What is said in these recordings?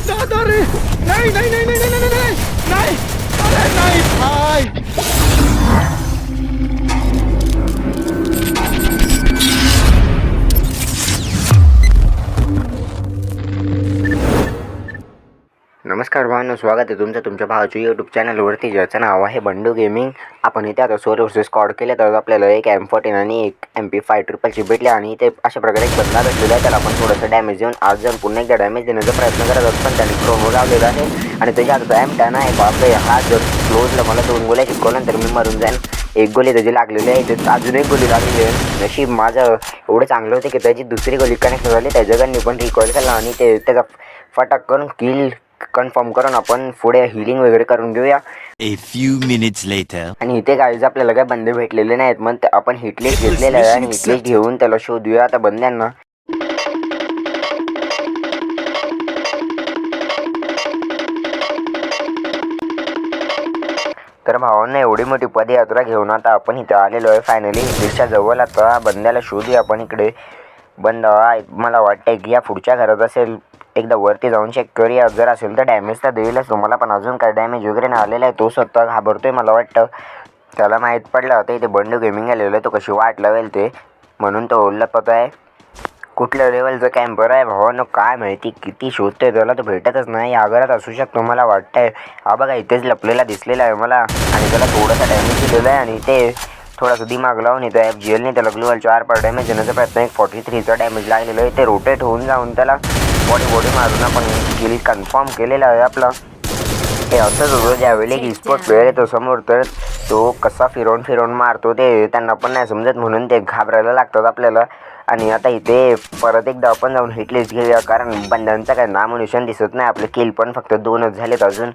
दादा रे, नाही नाही नाही नाही नाही नाही नाही, अरे नाही भाई. नमस्कार भावांनो, स्वागत आहे तुमचं तुमच्या भावाच्या यूट्यूब चॅनलवरती, ज्याचं नाव आहे बंडू गेमिंग. आपण इथे आता 16 वर्सेस स्कॉड केले, तर आपल्याला एक M14 आणि एक MP5 भेटले आणि ते अशा प्रकारे एक बंदा भेटलेला आहे. त्याला आपण थोडंसं डॅमेज देऊन आज जाऊन पुन्हा एकदा डॅमेज देण्याचा प्रयत्न करत आहोत, पण त्याने प्रोमो लावलेला आहे आणि त्याच्या आता M10 आहे. बापरे, हा जर क्लोजला मला 2 गोळ्या शिकवल्यानंतर मी मरून जाईन. एक गोळी त्याची लागलेली आहे, ते अजून एक गोळी लागलेली आहे. नशीब माझं एवढं चांगलं होतं की त्याची दुसरी गोळी कनेक्ट झाली, त्या जगांनी पण रिकॉईल केला आणि ते त्याचा फटाक करून किल कन्फर्म करून आपण पुढे हिलिंग वगैरे करून घेऊया. A few minutes later. आणि इथे गाईज आपल्याला काय बंदे भेटलेले नाहीत, मग आपण हिटलिस्ट घेतलेले आहे आणि हिटलिस्ट घेऊन त्याला शोधूया आता बंद्यांना. तर भावांना एवढी मोठी पदयात्रा घेऊन आता आपण इथे आलेलो आहे फायनली हिटलिस्टच्या जवळ. आता बंद्याला शोधूया आपण. इकडे बंद मला वाटतंय की या पुढच्या घरात असेल. एकदा वरती जाऊन चेक करूया, जर असेल तर डॅमेज तर देईलच तुम्हाला, पण अजून काय डॅमेज वगैरे नाही आलेला आहे. तो स्वतः घाबरतोय मला वाटतं. त्याला माहीत पडलं होतं इथे बंडू गेमिंग आलेलं आहे, तो कशी वाट लावेल ते, म्हणून तो लपत आहे. कुठल्या लेवलचं कॅम्पर आहे भावानं काय माहिती, किती शोधतोय त्याला तो भेटतच नाही. या घरात असू शकतो मला वाटतंय. हा बघा इथेच लपलेला दिसलेला आहे मला आणि त्याला थोडासा डॅमेज दिलेला आहे आणि ते थोडासा दिमाग लावून येतो. FGLने त्याला ग्लोअल 4 डॅमेज देण्याचा प्रयत्न, एक 43चा डॅमेज लागलेला आहे. ते रोटेट होऊन जाऊन त्याला बॉडी मारून आपण किल कन्फर्म केलेला आहे आपला. हे असंच होतं ज्यावेळी की स्पोर्ट प्लेअर येतो समोर, तर तो कसा फिरवून मारतो ते त्यांना पण नाही समजत, म्हणून ते घाबरायला लागतात आपल्याला. आणि आता इथे परत एकदा आपण जाऊन हिटलिस्ट घेऊया, कारण बंदांचा काय नामोनिशान दिसत नाही. आपले किल पण फक्त 2च झालेत अजून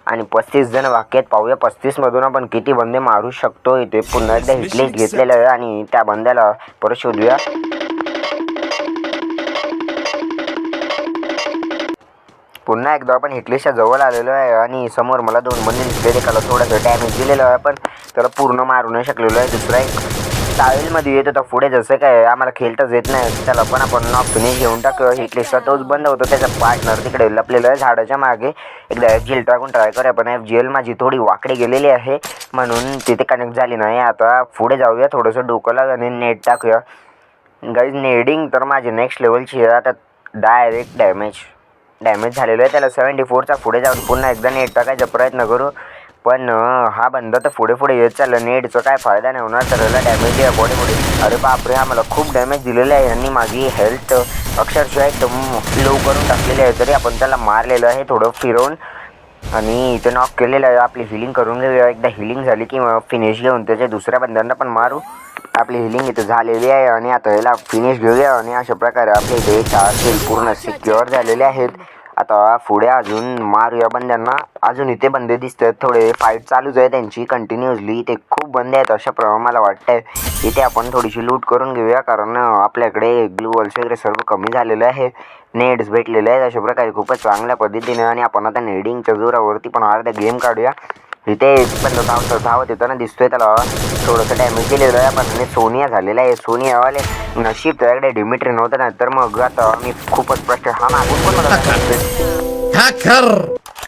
आणि 35 जण बाकी आहेत. पाहूया 35 मधून आपण किती बंदे मारू शकतो. इथे पुन्हा एकदा हिटलिस्ट घेतलेलं आहे आणि त्या बंद्याला परत शोधूया. पुन्हा एकदा आपण हिटलिस्टच्या जवळ आलेलो आहे आणि समोर मला 2 बंदे दिसले. त्याला थोडंसं डॅमेज दिलेलं आहे, पण त्याला पूर्ण मारू नाही शकलेलो आहे. दुसरा एक टावेलमध्ये येत होता पुढे, जसं काय आम्हाला खेळताच येत नाही त्याला, पण आपण नॉक फिनिश घेऊन टाकू. हिटलिस्टचा तोच बंद होतो, त्याचा पार्टनर तिकडे लपलेला आहे झाडाच्या मागे. एकदा FGL टाकून ट्राय करूया, पण FGL माझी थोडी वाकडी गेलेली आहे म्हणून तिथे कनेक्ट झाली नाही. आता पुढे जाऊया, थोडंसं डोकं लावूया आणि नेट टाकूया. गाईज नेडिंग तर माझी नेक्स्ट लेवलची आहे. आता डायरेक्ट डॅमेज झालेलं आहे. त्याला 74चा पुढे जाऊन पुन्हा एकदा नेट टाकायचा प्रयत्न करू, पण हा बंदा तर पुढे येत चाललं. नेटचा काय फायदा नाही होणार, तर त्याला डॅमेज द्या बॉडीमध्ये. अरे बापरे, हा मला खूप डॅमेज दिलेला आहे आणि माझी हेल्थ अक्षरशः एकदम लो करून टाकलेली आहे. तरी आपण त्याला मारलेलं आहे थोडं फिरवून आणि इथे नॉक केलेलं आहे. आपली हिलिंग करून घेऊया. एकदा हिलिंग झाली की फिनिश घेऊन त्याच्या दुसऱ्या बंद्यांना पण मारू. आपली हिलिंग इथे झालेली आहे आणि आता याला फिनिश घेऊया आणि अशा प्रकारे आपले इथे 4 किल पूर्ण सिक्युअर झालेले आहेत. आता पुढे अजून मारूया बंद्यांना. अजून इथे बंदे दिसत आहेत, थोडे फाईट चालूच आहे त्यांची कंटिन्युअसली. इथे खूप बंदे आहेत अशा प्रमाणे मला वाटतंय. इथे आपण थोडीशी लूट करून घेऊया, कारण आपल्याकडे ग्लूवल्स वगैरे सर्व कमी झालेलं आहे. नेड्स भेटलेले आहेत अशा प्रकारे खूपच चांगल्या पद्धतीने. आणि आपण आता नेडिंगच्या जोरावरती पण अर्धा गेम काढूया. इथे पण धावत येताना दिसतोय, त्याला थोडंसं डॅमेज दिलेलं आहे. पण सोनिया झालेला आहे. सोनियावाले नशीब त्याकडे डिमिट्री नव्हतं, नाही तर मग आता मी खूपच प्रश्न. हा मागून पण मला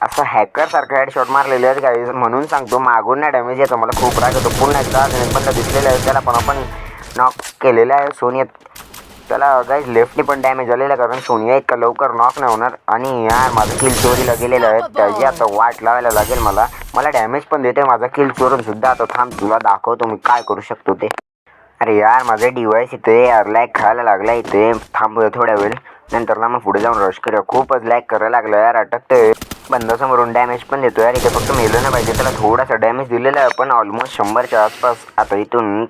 असं हॅकर सारखं हेडशॉट मारलेले आहेत गाईज, म्हणून सांगतो मागून नाही डॅमेज येतो. मला खूप राग येतो. पुन्हा एकदा बंदा दिसलेला आहे, त्याला पण आपण नॉक केलेला आहे. सोनिया त्याला गाईज लेफ्टने पण डॅमेज झालेला आहे, कारण सोनिया इतका लवकर नॉक नाही होणार. आणि यार माझं किल चोरीला गेलेलं आहे, त्याची आता वाट लावायला लागेल मला डॅमेज पण देते माझा किल चोरून सुद्धा. आता थांब तुला दाखवतो मी काय करू शकतो ते. अरे यार माझे डिव्हाइस इथे यार लॅग खायला लागला. इथे थांबूया थोड्या वेळ, नंतर ना मग पुढे जाऊन रश करूया. खूपच लॅग करायला लागलं यार, अटकतोय. बंदासमोरून डॅमेज पण देतो यार. इथे फक्त मेलं नाही पाहिजे, त्याला थोडासा डॅमेज दिलेला आहे, पण ऑलमोस्ट 100च्या आसपास. आता इथून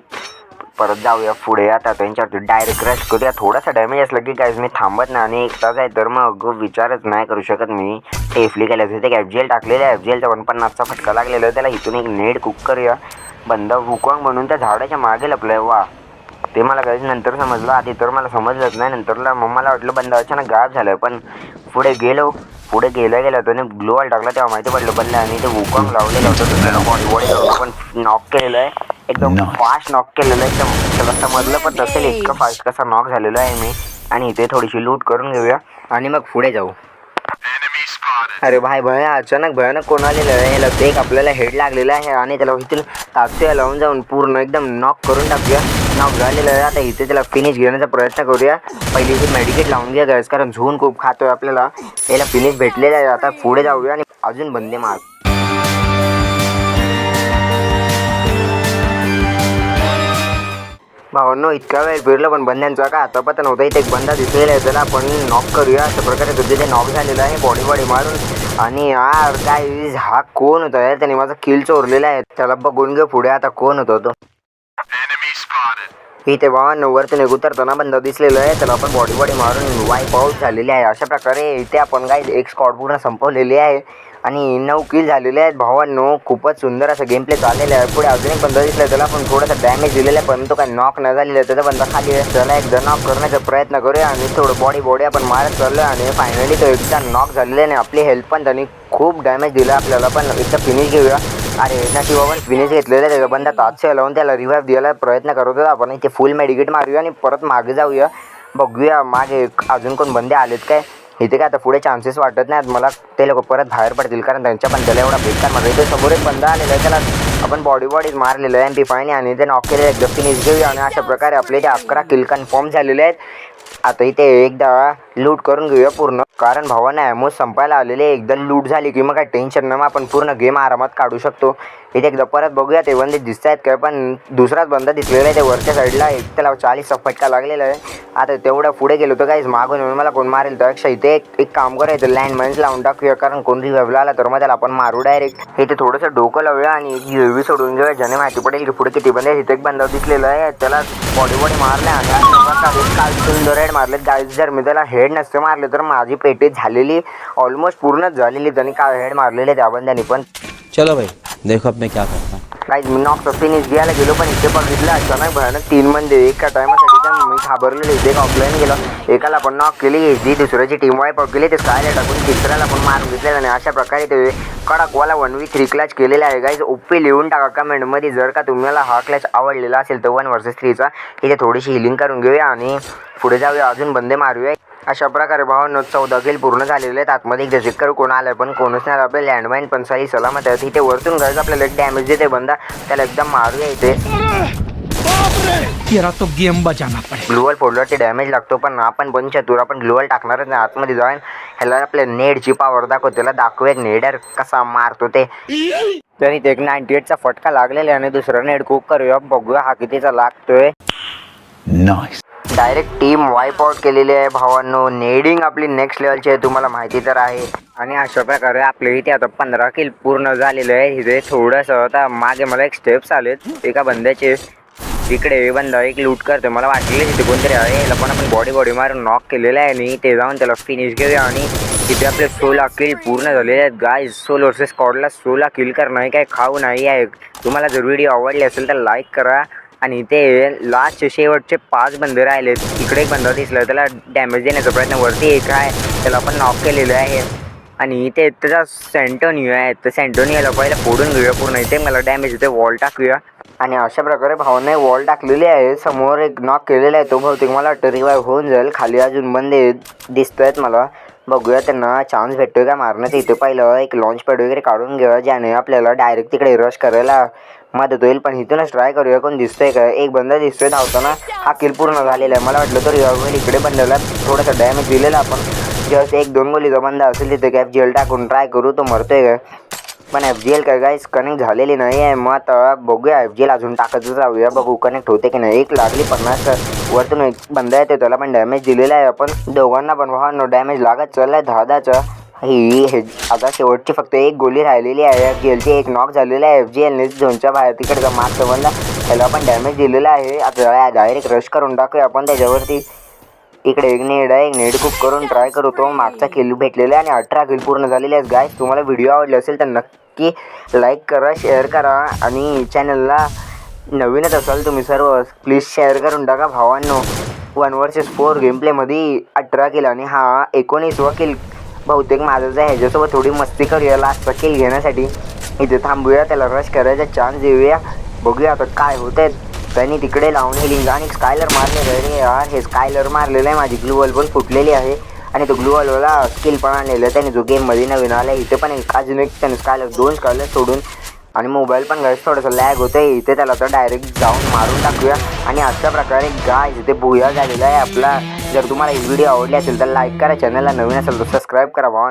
परत जाऊया पुढे. आता त्यांच्यावरती डायरेक्ट रश करूया. थोडासा डॅमेज असला की गाईज मी थांबत नाही आणि 1 तास आहे तर मग विचारच नाही करू शकत मी. सेफली केल्याचं ते FGL टाकलेलं आहे. FGLचा 49चा फटका लागलेला आहे त्याला. इथून एक नेड कुक करूया. बंदा वुकॉंग म्हणून त्या झाडाच्या मागे लपलंय. वा, ते मला काहीच नंतर समजलं, आधी तर मला समजलंच नाही. नंतरला मग मला वाटलं बंदा अचानक गायब झालं, पण पुढे गेलो त्याने ग्लोअल टाकला तेव्हा माहिती पडलं बंदा. आणि ते वुकॉंग लावलेलं होतं, त्याला बॉडी आपण नॉक केलेलं आहे. एकदम फास्ट नॉक केलेलं आहे. एकदम त्याला समजलं पण नसेल इतकं फास्ट कसा नॉक झालेला आहे मी. आणि इथे थोडीशी लूट करून घेऊया आणि मग पुढे जाऊ. अरे भाई भया अचानक भयानक कोण आलेलं आहे. याला एक आपल्याला हेड लागलेला आहे आणि त्याला इथून तात्या लावून जाऊन पूर्ण एकदम नॉक करून टाकूया. नॉक झालेलं आहे. आता इथे त्याला फिनिश घेण्याचा प्रयत्न करूया. पहिली इथे मेडिकेट लावून घ्या गाइस, कारण झोन खूप खातोय आपल्याला. याला फिनिश भेटलेला आहे. आता पुढे जाऊया आणि अजून बंदे मार. भावांनो इतका वेळ फिरलं पण बंद्यांचा काय आता पता नव्हता. इथे एक बंदा दिसलेला आहे, त्याला आपण नॉक करूया. अशा प्रकारे तुझे ते नॉक झालेलं आहे बॉडी मारून. आणि यार काय हा कोण होता यार, त्याने माझा किल चोरलेला आहे. त्याला बघून घे पुढे आता कोण होता तो. इथे भावांनो वरती उतरताना बंदा दिसलेला आहे, त्याला आपण बॉडी मारून वाईप आउट झालेली आहे. अशा प्रकारे इथे आपण काय एक स्क्वॉड पूर्ण संपवलेली आहे आणि 9 किल झालेले आहेत भावांनो. खूपच सुंदर असं गेम प्ले चाललेलं आहे. पुढे अजून एक बंदा दिसला, त्याला आपण थोडासा डॅमेज दिलेला आहे, पण तो काय नॉक न झालेला आहे. त्याचा बंदा खाली आहे. त्याला एकदा नॉक करण्याचा प्रयत्न करूया आणि थोडं बॉडी आपण मारत चाललो आणि फायनली तो एकदा नॉक झालेला आहे. आणि आपली हेल्थ पण त्यांनी खूप डॅमेज दिला आपल्याला. पण एकदा फिनिश घेऊया. अरे नशिब आपण फिनिश घेतलेला त्याचा बंदा तात्या लावून त्याला रिवाइव्ह द्यायला प्रयत्न करत होता. आपण इथे फुल मेडिकेट मारूया आणि परत मागे जाऊया. बघूया मागे अजून कोण बंदे आलेत काय. इथे काय आता पुढे चान्सेस वाटत नाहीत मला, ते लोक परत बाहेर पडतील, कारण त्यांच्या बंद्याला एवढा बेकार मारला. इथे समोर एक बंदा आलेला आहे, त्याला आपण बॉडीज मारलेलं आहे MP5 आणि ते नॉक केलेलं एकदा फिनिश घेऊया. आणि अशा प्रकारे आपले ते 11 किल कन्फर्म झालेले आहेत. आता इथे एकदा लूट करून घेऊया पूर्ण, कारण भावांना ॲमो संपायला आलेले. एकदा लूट झाली की मग काय टेन्शन नाही, मग आपण पूर्ण गेम आरामात काढू शकतो. इथे एकदा परत बघूया ते बंदे दिसत आहेत काय. पण दुसराच बंदा दिसलेला आहे ते वरच्या साईडला, त्याला 40चा फटका लागलेला आहे. आता तेवढं पुढे गेलो तर काहीच मागून येऊन मला कोण मारेल, त्यापेक्षा इथे एक काम करायचं लँडमाइन्स लावून टाकूया, कारण कोण रिवाइव्हला आला तर मग त्याला आपण मारू डायरेक्ट. इथे थोडंसं डोकं लावूया आणि UAV सोडून घेऊया, ज्याने माहिती पडेल की पुढे किती बंदे. इथे एक बंदा दिसलेला आहे, त्याला बॉडी मारला आणि काल सुंदर हेड मारले गाईज. जर मी त्याला हेड नसते मारले तर माझी पेटी झालेली, ऑलमोस्ट पूर्णच झालेली. त्यांनी काय हेड मारलेले त्या बंद्याने. पण चलो भाई देखो अब मैं क्या करता हूँ. काहीच मी नॉक फिनिश घ्यायला गेलो, पण इथे बघितलं अचानक भयानक 3 बंदे एका टायमासाठी. तर मी घाबरलेलो. इथे एक ऑफलाईन गेलो, एकाला पण नॉक केली, जी दुसऱ्याची टीम वाईप केली, ते स्कायला टाकून तिसऱ्याला पण मारून घेतलेलं. आणि अशा प्रकारे ते कडकवाला 1v3 क्लॅच केलेला आहे गाईज. ओपी लिहून टाका कमेंटमध्ये जर का तुम्हाला हा क्लॅच आवडलेला असेल तर 1 vs 3चा. इथे थोडीशी हिलिंग करून घेऊया आणि पुढे जाऊया, अजून बंदे मारूया. अशा प्रकारे भावांनो 14 किल पूर्ण झालेले आहेत. आतमध्ये एकदा चेक करू कोण आलं, पण कोणच नाही. आपले लँडमाईन पण सही सलामत आहे. इथे वरतून गाईज आपल्याला एक डॅमेज देते बंदा, त्याला एकदम मारूया. इथे तो गेम बचाना पडेल. ग्लोअल फोडला ते डॅमेज लागतो, पण आपण पण चतुर, आपण ग्लोअल टाकणारच नाही. आतमध्ये जाऊन ह्याला आपल्या नेडची पॉवर दाखवतो, त्याला दाखवूया नेडर कसा मारतो ते. तरी ते एक 98चा फटका लागलेला आहे आणि दुसरा नेड कुक करूया, बघूया हा कितीचा लागतोय. डायरेक्ट टीम वाईप आउट केलेली आहे भावांनो. नेडिंग आपली नेक्स्ट लेवलची आहे, तुम्हाला माहिती तर आहे. आणि अशा प्रकारे आपले इथे आता 15 किल पूर्ण झालेले आहे. इथे थोडंसं आता मागे मला एक स्टेप्स आलेत एका बंद्याचे. इकडे बंदा एक लूट करतो, मला वाटले तिथे कोणतरी आहे. याला पण आपण बॉडी मारून नॉक केलेलं आहे आणि ते जाऊन त्याला फिनिश घेऊया. आणि इथे आपले 16 किल पूर्ण झालेले आहेत गाईज. सोलो वर्सेस स्क्वॉडला 16 किल करणं काय खाऊ नाही आहे. तुम्हाला जर व्हिडिओ आवडली असेल तर लाईक करा. आणि ते लास्ट शेवटचे 5 बंदे राहिलेत. इकडे एक बंदा दिसला, त्याला डॅमेज देण्याचा प्रयत्न. वरती एक आहे, त्याला आपण नॉक केलेलं आहे. आणि इथे त्याचा सेंटोनियो आहे, तर सेंटोनियोला पहिला फोडून घेऊया पूर्ण. इथे मला डॅमेज होते, वॉल टाकूया. आणि अशा प्रकारे भावने वॉल टाकलेली आहे. समोर एक नॉक केलेला आहे, तो बहुतेक मला वाटतं रिवाइव्ह होऊन जाईल. खाली अजून बंदे दिसत आहेत मला, बघूया त्यांना चान्स भेटतोय का मारण्याचं. इथे पहिलं एक लॉन्च पॅड वगैरे काढून घेऊया, ज्याने आपल्याला डायरेक्ट तिकडे रश करायला मदत होईल. पण इथूनच ट्राय करूया कोण दिसतोय का. एक बंदा दिसतोय धावताना, हा किल पूर्ण झालेला आहे. मला वाटलं तर रिवाइव्ह इकडे बंदाला थोडासा डॅमेज दिलेला आपण. जस्ट 1-2 गोलीचा बंदा असेल तिथे FGL टाकून ट्राय करू, तो मरतोय का. पण FGL काय गाईस कनेक्ट झालेली नाही आहे. मग आता बघूया FGL अजून टाकतच राहूया, बघू कनेक्ट होते की नाही. एक लागली 50 वरतून एक बंदा येतो, त्याला पण डॅमेज दिलेला आहे आपण. दोघांना पण भावांनो डॅमेज लागत चाललाय 10-10चा. ही आता शेवटची फक्त एक गोली राहिलेली आहे FGLची. एक नॉक झालेला आहे FGLने झोनच्या बाहेर. तिकडचा मागचा बंदा, त्याला पण डॅमेज दिलेला आहे. आता डायरेक्ट रश करून टाकूया आपण त्याच्यावरती. इकडे एक नेड आहे, एक नेड कुक करून ट्राय करू, तो मागचा किल भेटलेला आहे. आणि 18 किल पूर्ण झालेले आहेत गाईस. तुम्हाला व्हिडिओ आवडले असेल तर नक्की लाईक करा, शेअर करा. आणि चॅनलला नवीनच असाल तुम्ही सर्व प्लीज शेअर करून टाका भावांनो. 1 vs 4 गेम प्लेमध्ये 18 किल आणि हा 19वा किल बहुतेक माझंच आहे. ह्याच्यासोबत थोडी मस्ती करूया लास्टचा किल घेण्यासाठी. इथे थांबूया, त्याला रश करायचा चान्स देऊया, बघूया आता काय होत आहे. त्यांनी तिकडे लावून हिलिंग आणि स्कायलर मारलेलं आहे यार. हे स्कायलर मारलेलं आहे, माझी ग्लूवल पण फुटलेली आहे. आणि तो ग्लूवालवाला स्किल पण आणलेलं त्याने जो गेममध्ये नवीन आला. इथे पण अजून एक त्याने स्कायलर 2 स्कायलर सोडून आणि मोबाईल पण गाईस थोडंसं लॅग होतं आहे. इथे त्याला तर डायरेक्ट जाऊन मारून टाकूया. आणि अशा प्रकारे गाईस इथे बुया झालेला आहे आपला. जर तुम्हाला ही व्हिडिओ आवडली असेल तर लाईक करा, चॅनलला नवीन असेल तर सबस्क्राईब करा भावा.